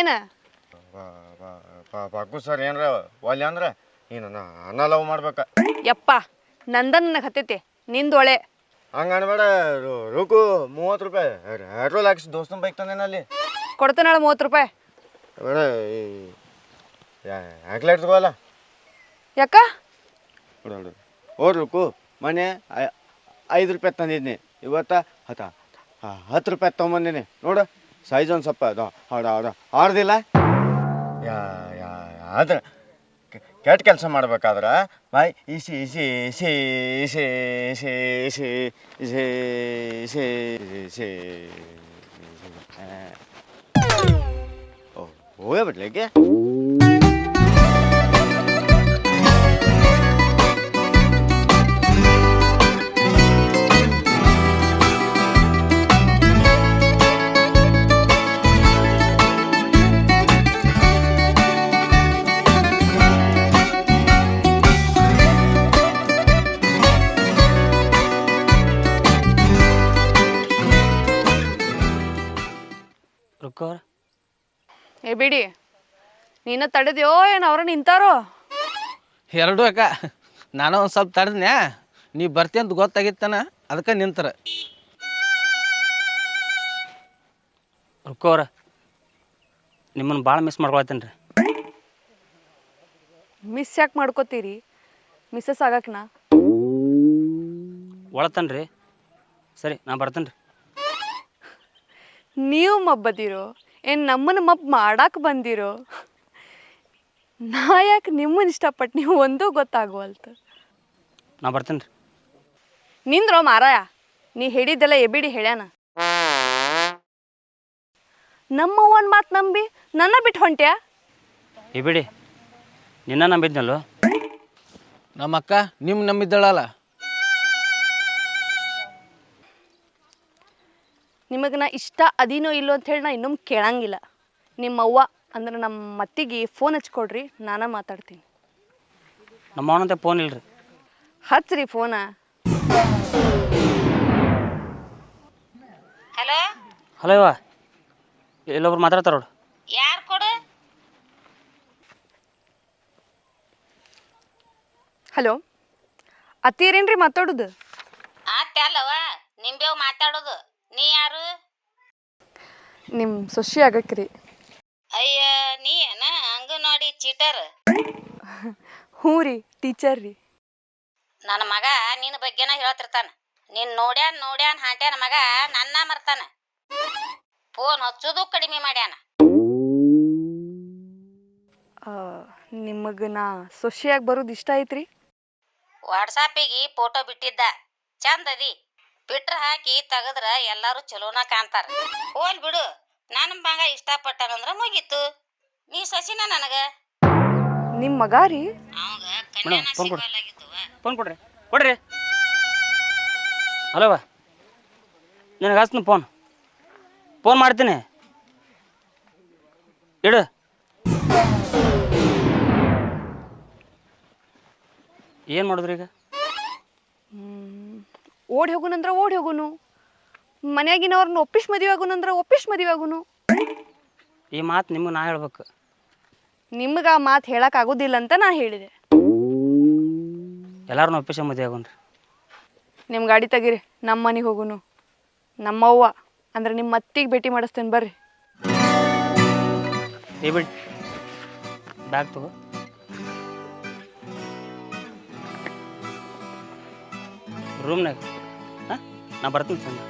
ಏನು ಪಾಕು ಸರ್ ಏನ್ರ ಒಲ್ಲೆ ಅಂದ್ರೆ ನೀನು ಅನ್ನ ಲವ್ ಮಾಡ್ಬೇಕ. ಯಪ್ಪ ನಂದನ್ ನನಗೆ ಹತ್ತೈತಿ ನಿಂದೊಳೆ. ಹಂಗೆ ಅನ್ಬೇಡ. ರೂಕು 30 ರೂಪಾಯಿ ಪೆಟ್ರೋಲ್ ಹಾಕಿಸಿ ದೋಸ್ತನ ಬೈಕ್ ತಂದೇನಲ್ಲಿ ಕೊಡ್ತೇನಾಳ 30 ರೂಪಾಯಿ. ಬೇಡ ಯಾಕೆ ಇಟ್ಕೋಲ್ಲ. ಯಾಕ ನೋಡು ರೂಕು ಮನೆ 5 ರೂಪಾಯಿ ತಂದಿದ್ನಿ, ಇವತ್ತ 10 ರೂಪಾಯಿ ತೊಗೊಂಬಂದಿನಿ. ನೋಡು ಸೈಜ್ ಒಂದು ಸ್ವಲ್ಪ ಆಡ್ದಿಲ್ಲ. ಆದ್ರೆ ಕೆಟ್ಟ ಕೆಲಸ ಮಾಡ್ಬೇಕಾದ್ರೆ ಬಾಯ್ ಇಸಿ ಇಸಿ ಇಸಿ ಇಸಿ ಇಸಿ ಇಸಿ ಇಸಿ ಇಸಿ ಇಸಿ ಹೋಗೇ ಬಿಡ್ಲಿಕ್ಕೆ. ಏ ಬಿಡಿ, ನೀನ ತಡೆದ್ಯೋ ಏನು ಅವ್ರ ನಿಂತಾರೋ? ಎರಡೂ ಅಕ್ಕ. ನಾನು ಒಂದು ಸ್ವಲ್ಪ ತಡೆದ್ನ್ಯಾ, ನೀ ಬರ್ತಿ ಅಂತ ಗೊತ್ತಾಗಿತ್ತಾನ, ಅದಕ್ಕೆ ನಿಂತರ. ರುಕ್ಕೋರ ನಿಮ್ಮನ್ನು ಭಾಳ ಮಿಸ್ ಮಾಡ್ಕೊಳತ್ತೇನೆ ರೀ. ಮಿಸ್ ಯಾಕೆ ಮಾಡ್ಕೋತೀರಿ? ಮಿಸ್ಸಸ್ ಆಗಕ್ನಾ? ಒಳತನ್ ರೀ. ಸರಿ ನಾ ಬರ್ತೇನೆ ರೀ. ನೀವು ಮಬ್ಬದಿರೋ ಏನು ನಮ್ಮನ್ನು ಮಬ್ಬು ಮಾಡಕ್ಕೆ ಬಂದಿರೋ? ನಾ ಯಾಕೆ ನಿಮ್ಮನ್ನು ಇಷ್ಟಪಟ್ಟು ನೀವು ಒಂದೂ ಗೊತ್ತಾಗುವಲ್ತ. ನಾ ಬರ್ತೇನೆ ರೀ. ನಿಂದ್ರೋ ಮಾರಾಯ, ನೀ ಹೇಳಿದ್ದೆಲ್ಲ ಎಬಿಡಿ ಹೇಳ್ಯಾನ. ನಮ್ಮವ್ವನ ಮಾತು ನಂಬಿ ನನ್ನ ಬಿಟ್ಟು ಹೊಂಟ್ಯಾ? ಏ ಬಿಡಿ, ನಿನ್ನ ನಂಬಿದ್ನಲ್ಲೋ. ನಮ್ಮ ಅಕ್ಕ ನಿಮ್ಮ ನಂಬಿದ್ದಳಲ್ಲ. ನಿಮಗೆ ನಾ ಇಷ್ಟ ಅದೀನೋ ಇಲ್ಲೋ ಅಂತ ಹೇಳಿ ನಾ ಇನ್ನೊಮ್ಮೆ ಕೇಳಂಗಿಲ್ಲ. ನಿಮ್ಮವ್ವ ಅಂದ್ರೆ ನಮ್ಮ ಮತ್ತಿಗೆ ಫೋನ್ ಹಚ್ಕೊಡ್ರಿ, ನಾನು ಮಾತಾಡ್ತೀನಿ. ನಮ್ಮ ಅವನಂತೆ ಫೋನ್ ಇಲ್ರಿ. ಹಚ್ಚ್ರಿ ಫೋನ. ಹಲೋ ಹಲೋ ಇವ ಇಲ್ಲೊಬ್ರು ಮಾತಾಡ್ತಾರ ನೋಡು. ಯಾರು ಕೊಡು? ಹಲೋ ಅತ್ತೀರೇನ್ರಿ ಮಾತಾಡೋದು? ಅಲ್ಲವ ನಿಂಬೇವ್ ಮಾತಾಡೋದು. ನೀ ಯಾರು? ನಿಮ್ಮ ಸೊಸಿ ಆಗಕ್ರಿ. ಅಯ್ಯ ನೀ ಏನ ಅಂಗನವಾಡಿ ಚೀಟರ್? ಹ್ಞೂ ರೀ, ಟೀಚರ್ ರೀ. ನನ್ನ ಮಗ ನಿನ್ನ ಬಗ್ಗೆನ ಹೇಳ್ತಿರ್ತಾನ. ನೀನ್ ನೋಡ್ಯಾನ್ ಹಾಟ್ಯಾನ ಮಗ ನನ್ನ ಮರ್ತಾನ. ಫೋನ್ ಹಚ್ಚೋದು ಕಡಿಮೆ ಮಾಡ್ಯಾನ. ನಿಮಗೆ ನಾ ಸೊಸಿಯಾಗಿ ಬರೋದು ಇಷ್ಟ ಐತ್ರಿ? ವಾಟ್ಸಾಪಿಗೆ ಫೋಟೋ ಬಿಟ್ಟಿದ್ದ, ಚಂದ ಅದಿ. ಬಿಟ್ರ ಹಾಕಿ ತೆಗದ್ರ ಎಲ್ಲಾರು ಚಲೋನ ಕಾಣ್ತಾರ. ಹೋಲ್ ಬಿಡು, ನನ್ನ ಮಗ ಇಷ್ಟಪಟ್ಟನಂದ್ರ ಮುಗೀತು. ನೀ ಸಸಿನ ನನಗ. ನಿಮ್ಮ ಮಗ ರೀ? ಫೋನ್ ಕೊಡ್ರಿ ಕೊಡ್ರಿ. ಹಲೋ ನಿನಗೆ ಹಚ್ತೀನಿ ಫೋನ್ ಮಾಡ್ತೀನಿ, ಇಡು. ಏನು ಮಾಡಿದ್ರಿ ಈಗ? ಓಡಿ ಹೋಗುನಂದ್ರೆ ಓಡಿ ಹೋಗುನು, ಮನ್ಯಾಗಿನವ್ರನ್ನ ಒಪ್ಪಿಸ್ ಮದುವೆ ಆಗುನಂದ್ರೆ ಒಪ್ಪಿಸ್ ಮದುವೆ ಆಗುನು. ಈ ಮಾತು ನಿಮಗೆ ನಾ ಹೇಳ್ಬೇಕು. ನಿಮ್ಗೆ ಆ ಮಾತು ಹೇಳೋಕ್ಕಾಗೋದಿಲ್ಲ ಅಂತ ನಾ ಹೇಳಿದೆ. ಎಲ್ಲಾರನ್ನೂ ಒಪ್ಪಿಸಿ ಮದುವೆ ಆಗೋನ್ರಿ. ನಿಮ್ಮ ಗಾಡಿ ತೆಗೀರಿ, ನಮ್ಮ ಮನೆಗೆ ಹೋಗುನು. ನಮ್ಮವ್ವ ಅಂದ್ರೆ ನಿಮ್ಮ ಅತ್ತಿಗೆ ಭೇಟಿ ಮಾಡಿಸ್ತೇನೆ ಬರ್ರಿ. ಏ ಬಿಡಿ, ಬ್ಯಾಗ್ ತಗೋ. ರೂಮ್ನಾಗ ಹಾಂ ನಾ ಬರ್ತೀನಿ ಸಂಜೆ.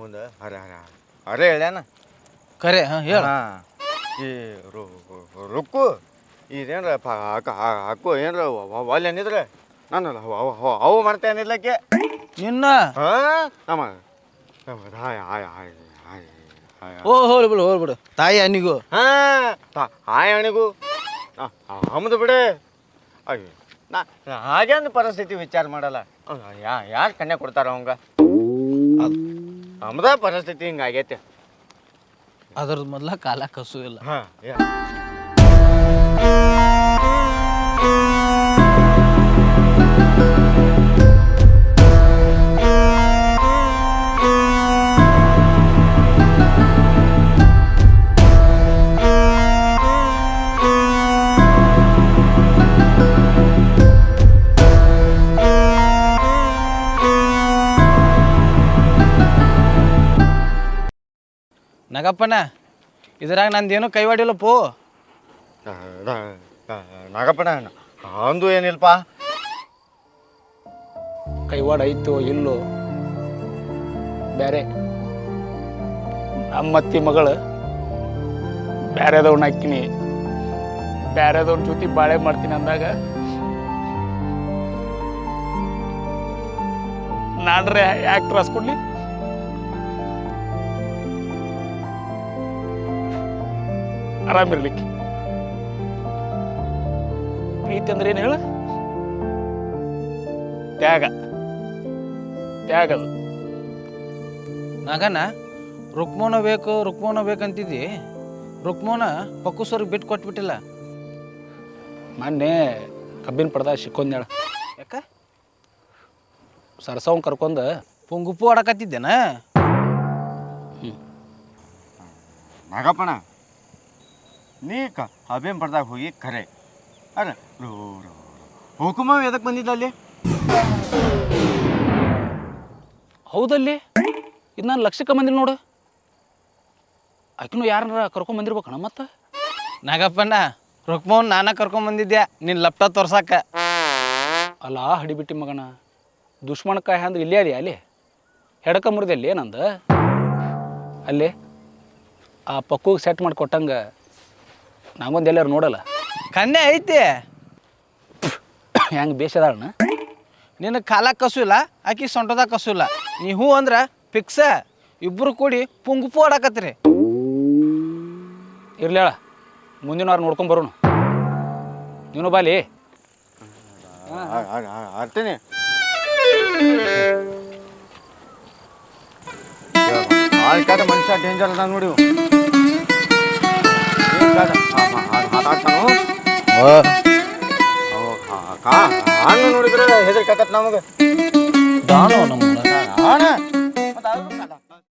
ಒಂದು ಅರೆ ಹೇಳ್ಯಾನ ಕರೆ ಹಾಂ ಹೇಳ ಹಾಂ ಈ ರುಕ್ಕು ಇದೇನ್ರ ಹಾಕು ಏನ್ರ ಒಲ್ಲೇನಿದ್ರೆ ನಾನು ಅವು ಮಾಡ್ತೇನಿಲ್ಲಕ್ಕೆ ನಿನ್ನ ಹಾಂ ನಮ್ಮ ಹಾಯ್ ಹಾಯ್ ಹಾಯ್ ಹಾಯ್ ಹಾಯ್ ಹೋಗ್ಬಿಡು ಹೋಗ್ಬಿಡು ತಾಯಿ ಅನಿಗೂ ಹಾಂ ಹಾಯ್ ಅಣಿಗೂ ಹಮ್ದು ಬಿಡೆ ಅಯ್ಯೋ ನಾ ಹಾಗೇನು ಪರಿಸ್ಥಿತಿ ವಿಚಾರ ಮಾಡಲ್ಲ ಯಾರು ಕನ್ಯಾ ಕೊಡ್ತಾರ ಅವಂಗ ನಮ್ದ ಪರಿಸ್ಥಿತಿ ಹಿಂಗಾಗೈತೆ ಅದ್ರದ್ದು ಮೊದ್ಲ ಕಾಲ ಕಸು ಇಲ್ಲ ಹಾಂ ನಗಪ್ಪನ ಇದ್ರಾಗ ನಂದೇನು ಕೈವಾಡಿಲ್ಲಪ್ಪೋ ನಾಗಪ್ಪನ ಅಂದು ಏನಿಲ್ಪ ಕೈವಾಡ ಐತೋ ಇಲ್ಲೋ ಬೇರೆ ನಮ್ಮತ್ತಿ ಮಗಳು ಬ್ಯಾರೆದವ್ನ ಹಾಕಿನಿ ಬ್ಯಾರೆದವ್ನ ಜೊತೆ ಬಾಳೆ ಮಾಡ್ತೀನಿ ಅಂದಾಗ ನಾನ್ರೆ ಯಾಕೆ ತ್ರಾಸ್ ಕೊಡ್ಲಿ ಆರಾಮಿರ್ಲಿಕ್ಕೆ ಪ್ರೀತಿ ಅಂದ್ರೆ ಏನು ಹೇಳ ತ್ಯಾಗ ತ್ಯಾಗದು ನಗನ ರುಕ್ಮೋನ ಬೇಕಂತಿದ್ದಿ ರುಕ್ಮೋನ ಪಕ್ಕುಸವ್ರಿಗೆ ಬಿಟ್ಟು ಕೊಟ್ಬಿಟ್ಟಿಲ್ಲ ಮೊನ್ನೆ ಕಬ್ಬಿನ ಪಡ್ದ ಸಿಕ್ಕೊಂದೇಳ ಯಾಕ ಸರ್ಸವನ್ ಕರ್ಕೊಂಡ ಪುಂಗುಪ್ಪು ಆಡಕತ್ತಿದ್ದೇನ ನಾಗಪ್ಪಣ ನೀ ಅಬೇನ್ ಬರ್ದಾಗ ಹೋಗಿ ಖರೆ ಅಲ್ಲ ಹುಕುಮ ಎದಕ್ಕೆ ಬಂದಿದ್ದ ಅಲ್ಲಿ ಹೌದಲ್ಲಿ ಇದು ನಾನು ಲಕ್ಷಕ್ಕೆ ಬಂದಿಲ್ಲ ನೋಡು ಆಕಿನೂ ಯಾರನ್ನ ಕರ್ಕೊಂಬಂದಿರ್ಬೇಕಣ್ಣ ಮತ್ತೆ ನಾಗಪ್ಪನ ರುಕ್ಮೋನ್ ನಾನ ಕರ್ಕೊಂಬಂದಿದ್ದೆ ನಿನ್ನ ಲ್ಯಾಪ್ಟಾಪ್ ತೋರ್ಸಾಕ ಅಲ್ಲ ಹಡಿಬಿಟ್ಟಿ ಮಗನ ದುಶ್ಮಣಕಾಯಿ ಅಂದ್ರೆ ಇಲ್ಲೇ ಅದೆಯಾ ಅಲ್ಲಿ ಹೆಡಕ ಮುರಿದಲ್ಲಿ ಏನಂದ ಅಲ್ಲಿ ಆ ಪಕ್ಕೂಗೆ ಸೆಟ್ ಮಾಡಿ ಕೊಟ್ಟಂಗೆ ನಂಗೊಂದು ಎಲ್ಲಾರು ನೋಡಲ್ಲ ಕನ್ಯೆ ಐತಿ ಹೆಂಗೆ ಬೇಸದಾಳಣ್ಣ ನಿನ್ನ ಕಾಲಾಗ ಕಸು ಇಲ್ಲ ಆಕಿ ಸೊಂಟದಾಗ ಕಸು ಇಲ್ಲ ನೀ ಹೂ ಅಂದ್ರೆ ಫಿಕ್ಸ ಇಬ್ಬರು ಕೂಡಿ ಪುಂಗುಪ್ಪು ಆಡಕತ್ತೀರಿ ಇರ್ಲೇಳ ಮುಂದಿನ ವಾರ ನೋಡ್ಕೊಂಬರೋಣ ನೀನು ಬಾಲಿ ಆಡ್ತೀನಿ ಮನುಷ್ಯ ಡೇಂಜರ್ ಅದ ನೋಡಿ ಹಣ್ಣು ನೋಡಿದ್ರೆ ಹೆದರಿಕಾಕತ್ ನಮಗೆ ದಾನೋ ನಮ್ಮ ಹಣ